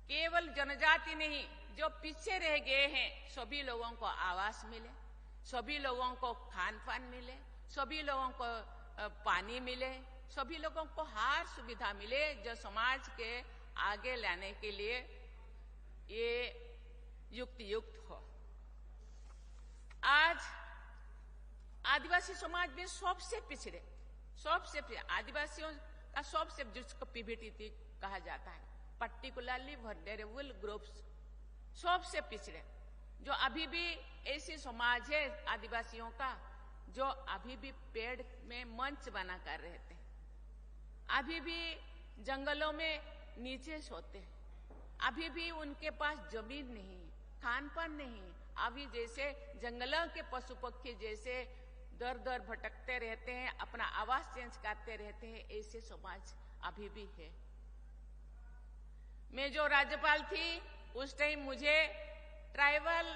केवल जनजाति नहीं, जो पीछे रह गए हैं सभी लोगों को आवास मिले, सभी लोगों को खान पान मिले, सभी लोगों को पानी मिले, सभी लोगों को हर सुविधा मिले जो समाज के आगे लाने के लिए ये युक्त हो। आज आदिवासी समाज में सबसे पिछड़े आदिवासियों का सबसे, जिसको पीबीटी कहा जाता है, पर्टिकुलरली वल्नरेबल ग्रुप्स, सबसे पिछड़े, जो अभी भी ऐसी समाज है आदिवासियों का जो अभी भी पेड़ में मंच बना कर रहते हैं, अभी भी जंगलों में नीचे सोते हैं, अभी भी उनके पास जमीन नहीं, खान पान नहीं, अभी जैसे जंगलों के पशु पक्षी जैसे दर दर भटकते रहते हैं, अपना आवास चेंज करते रहते हैं, ऐसे समाज अभी भी है। मैं जो राज्यपाल थी उस टाइम मुझे ट्राइबल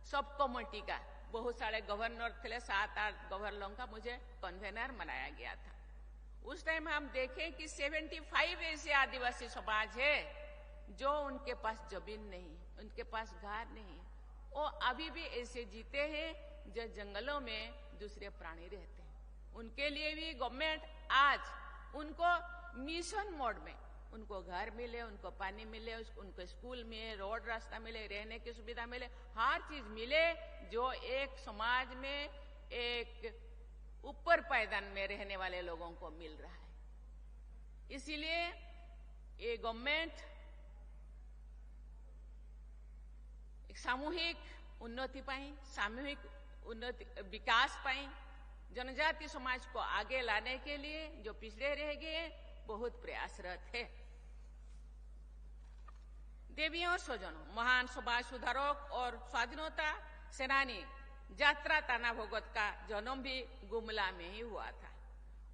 सब कमेटी का बहुत सारे गवर्नर थे, 7-8 गवर्नरों का मुझे कन्वेनर बनाया गया था। उस टाइम हम देखें कि 75 ऐसे आदिवासी समाज है जो उनके पास जमीन नहीं, उनके पास घर नहीं, वो अभी भी ऐसे जीते हैं जो जंगलों में दूसरे प्राणी रहते हैं। उनके लिए भी गवर्नमेंट आज उनको मिशन मोड में, उनको घर मिले, उनको पानी मिले, उनको स्कूल में रोड रास्ता मिले, रहने की सुविधा मिले, हर चीज मिले जो एक समाज में एक ऊपर पायदान में रहने वाले लोगों को मिल रहा है। इसीलिए ये गवर्नमेंट सामूहिक उन्नति पाई, सामूहिक उन्नति विकास पाई, जनजाति समाज को आगे लाने के लिए जो पिछड़े रह गए बहुत प्रयासरत है। देवियों स्वजनों, महान समाज सुधारक और स्वाधीनता सेनानी यात्रा ताना भगत का जन्म भी गुमला में ही हुआ था।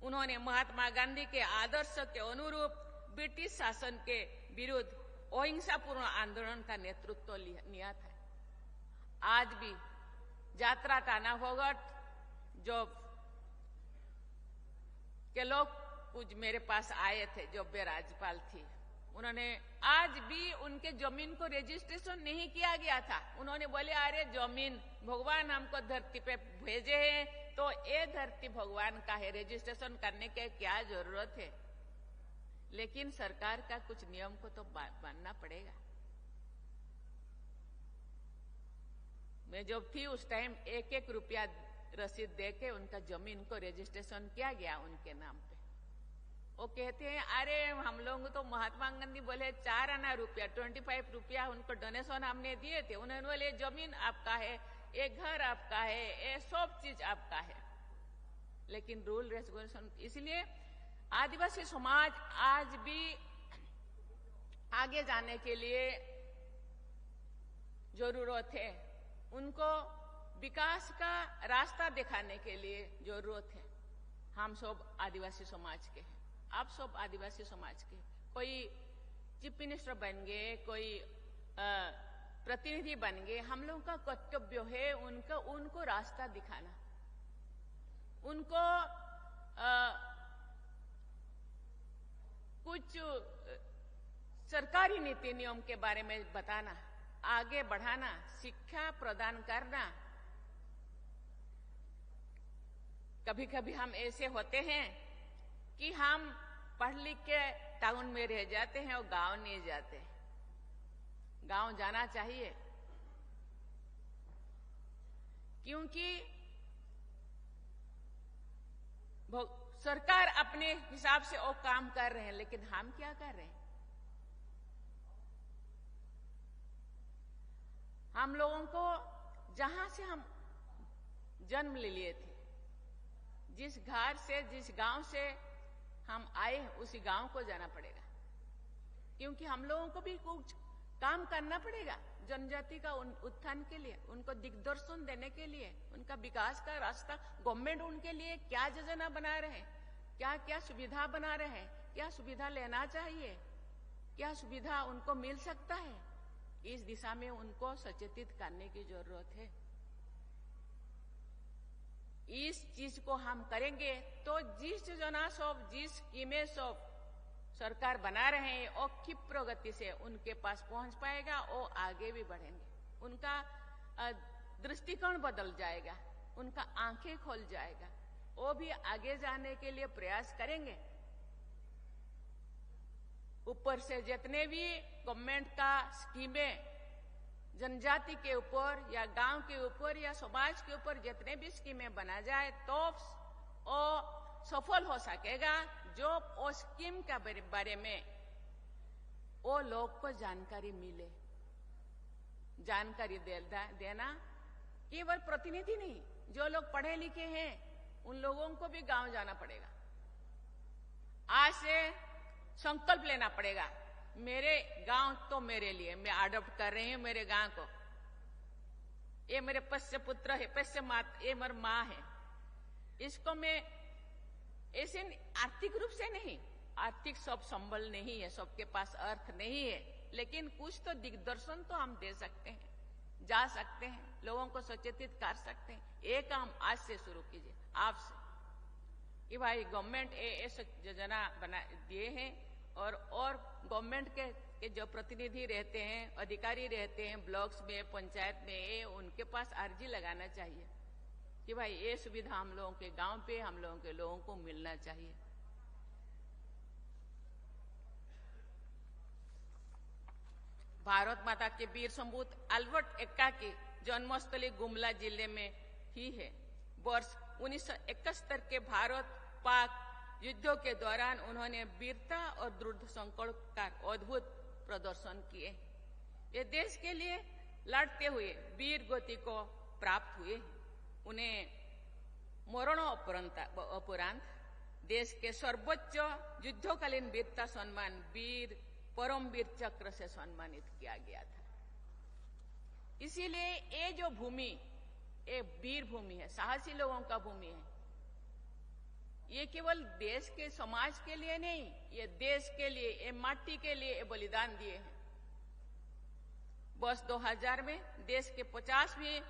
उन्होंने महात्मा गांधी के आदर्श के अनुरूप ब्रिटिश शासन के विरुद्ध अहिंसापूर्ण आंदोलन का नेतृत्व लिया था। आज भी यात्रा ताना भगत जो के लोग कुछ मेरे पास आए थे जब वे राज्यपाल थी, उन्होंने आज भी उनके जमीन को रजिस्ट्रेशन नहीं किया गया था। उन्होंने बोले अरे जमीन भगवान हमको धरती पे भेजे हैं तो ये धरती भगवान का है, रजिस्ट्रेशन करने के क्या जरूरत है। लेकिन सरकार का कुछ नियम को तो मानना पड़ेगा। मैं जब थी उस टाइम 1-1 रुपया रसीद देके उनका जमीन को रजिस्ट्रेशन किया गया उनके नाम पे। वो कहते हैं अरे हम लोग तो महात्मा गांधी बोले 4 आना रुपया, 25 रुपया उनको डोनेशन हमने दिए थे। उन्होंने बोले जमीन आपका है, ये घर आपका है, ये सब चीज आपका है। लेकिन रूल रेगुलेशन, इसलिए आदिवासी समाज आज भी आगे जाने के लिए जरूरत है, उनको विकास का रास्ता दिखाने के लिए जरूरत है। हम सब आदिवासी समाज के हैं, आप सब आदिवासी समाज के, कोई चीफ मिनिस्टर बन गए, कोई प्रतिनिधि बन गए, हम लोगों का कर्तव्य है उनको रास्ता दिखाना, उनको कुछ सरकारी नीति नियम के बारे में बताना, आगे बढ़ाना, शिक्षा प्रदान करना। कभी कभी हम ऐसे होते हैं कि हम पढ़ लिख के टाउन में रह जाते हैं और गांव नहीं जाते। गांव जाना चाहिए क्योंकि सरकार अपने हिसाब से वो काम कर रहे हैं, लेकिन हम क्या कर रहे हैं? हम लोगों को जहां से हम जन्म ले लिए थे, जिस घर से, जिस गांव से हम आए उसी गांव को जाना पड़ेगा, क्योंकि हम लोगों को भी कुछ काम करना पड़ेगा जनजाति का उत्थान के लिए, उनको दिग्दर्शन देने के लिए, उनका विकास का रास्ता। गवर्नमेंट उनके लिए क्या योजना बना रहे हैं, क्या क्या सुविधा बना रहे हैं, क्या सुविधा लेना चाहिए, क्या सुविधा उनको मिल सकता है, इस दिशा में उनको सचेतित करने की जरूरत है। इस चीज को हम करेंगे तो जिस योजना सब, जिस स्कीमें सब सरकार बना रहे हैं वो क्षिप्र गति से उनके पास पहुंच पाएगा, वो आगे भी बढ़ेंगे, उनका दृष्टिकोण बदल जाएगा, उनका आंखें खोल जाएगा, वो भी आगे जाने के लिए प्रयास करेंगे। ऊपर से जितने भी गवर्नमेंट का स्कीमें जनजाति के ऊपर या गांव के ऊपर या समाज के ऊपर जितने भी स्कीमें बना जाए तो वो सफल हो सकेगा। जो वो स्कीम का बारे में वो लोग को जानकारी मिले, जानकारी देना केवल प्रतिनिधि नहीं, जो लोग पढ़े लिखे हैं उन लोगों को भी गांव जाना पड़ेगा। आज से संकल्प लेना पड़ेगा, मेरे गांव तो मेरे लिए, मैं अडॉप्ट कर रही हूं मेरे गांव को, ये मेरे पश्य पुत्र है, पश्य मात, ये मेरी माँ है, इसको मैं ऐसे आर्थिक रूप से नहीं, आर्थिक सब संबल नहीं है, सबके पास अर्थ नहीं है, लेकिन कुछ तो दिग्दर्शन तो हम दे सकते हैं, जा सकते हैं, लोगों को सचेतित कर सकते हैं। ये काम आज से शुरू कीजिए आपसे कि भाई गवर्नमेंट ऐसे योजना बना दिए हैं और गवर्नमेंट के जो प्रतिनिधि रहते हैं, अधिकारी रहते हैं ब्लॉक्स में, पंचायत में, उनके पास अर्जी लगाना चाहिए कि भाई ये सुविधा हम लोगों के गांव पे, हम लोगों के लोगों को मिलना चाहिए। भारत माता के वीर संपूत अल्बर्ट एक्का की जन्मस्थली गुमला जिले में ही है। वर्ष 1971 के भारत पाक युद्धों के दौरान उन्होंने वीरता और दृढ़ संकल्प का अद्भुत प्रदर्शन किए। ये देश के लिए लड़ते हुए वीर गति को प्राप्त हुए। उन्हें मरणोपरांत देश के सर्वोच्च युद्धकालीन वीरता सम्मान वीर परमवीर चक्र से सम्मानित किया गया था। इसीलिए ये जो भूमि, ये वीर भूमि है, साहसी लोगों का भूमि है। ये केवल देश के समाज के लिए नहीं, ये देश के लिए, ये माटी के लिए ये बलिदान दिए हैं। वर्ष 2000 में देश के 50वें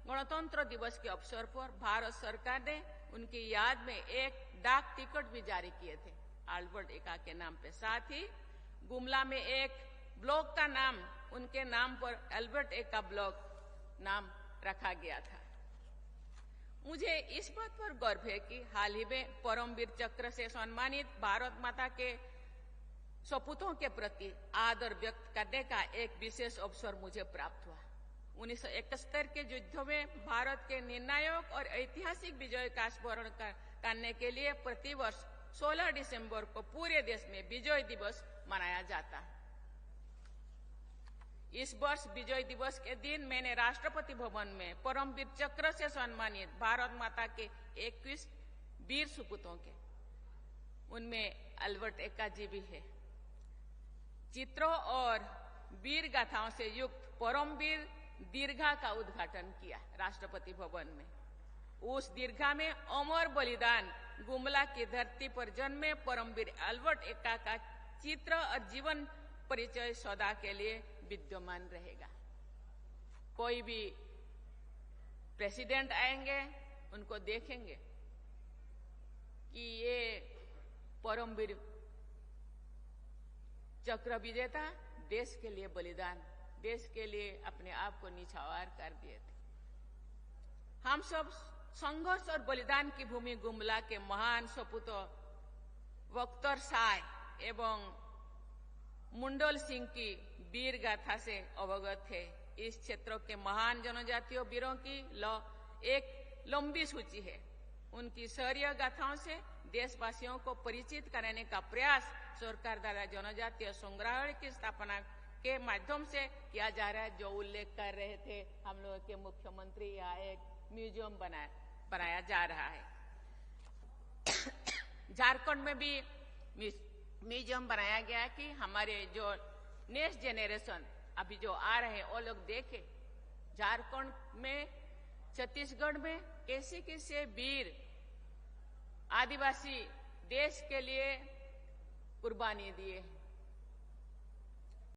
गणतंत्र दिवस के अवसर पर भारत सरकार ने उनकी याद में एक डाक टिकट भी जारी किए थे अल्बर्ट एक्का के नाम पे। साथ ही गुमला में एक ब्लॉक का नाम उनके नाम पर अल्बर्ट एक्का ब्लॉक नाम रखा गया था। मुझे इस बात पर गर्व है कि हाल ही में परमवीर चक्र से सम्मानित भारत माता के सपूतों के प्रति आदर व्यक्त करने का एक विशेष अवसर मुझे प्राप्त हुआ। 1971 के युद्ध में भारत के निर्णायक और ऐतिहासिक विजय का स्मरण करने के लिए प्रतिवर्ष 16 दिसंबर को पूरे देश में विजय दिवस मनाया जाता है। इस वर्ष विजय दिवस के दिन मैंने राष्ट्रपति भवन में परमवीर चक्र से सम्मानित भारत माता के 21 वीर सुपूतों के, उनमें अल्बर्ट एक्का जी भी है, चित्रों और वीर गाथाओं से युक्त परमवीर दीर्घा का उद्घाटन किया राष्ट्रपति भवन में। उस दीर्घा में अमर बलिदान गुमला की धरती पर जन्मे परमवीर अल्बर्ट एक्का का चित्र और जीवन परिचय सदा के लिए विद्यमान रहेगा। कोई भी प्रेसिडेंट आएंगे, उनको देखेंगे कि ये परमवीर चक्र विजेता देश के लिए बलिदान, देश के लिए अपने आप को निछावर कर दिए थे। हम सब संघर्ष और बलिदान की भूमि गुमला के महान सपूतों वक्तर साय एवं मुंडल सिंह की वीर गाथा से अवगत है। इस क्षेत्र के महान जनजातीय वीरों की एक लंबी सूची है। उनकी शौर्य गाथाओं से देशवासियों को परिचित कराने का प्रयास सरकार द्वारा जनजातीय संग्रहालय की स्थापना के माध्यम से किया जा रहा है, जो उल्लेख कर रहे थे हम लोगों के मुख्यमंत्री। यहाँ एक म्यूजियम बनाया जा रहा है। झारखंड में भी म्यूजियम बनाया गया है कि हमारे जो नेक्स्ट जेनरेशन अभी जो आ रहे हैं वो लोग देखे झारखंड में, छत्तीसगढ़ में कैसे कैसे वीर आदिवासी देश के लिए कुर्बानी दिए।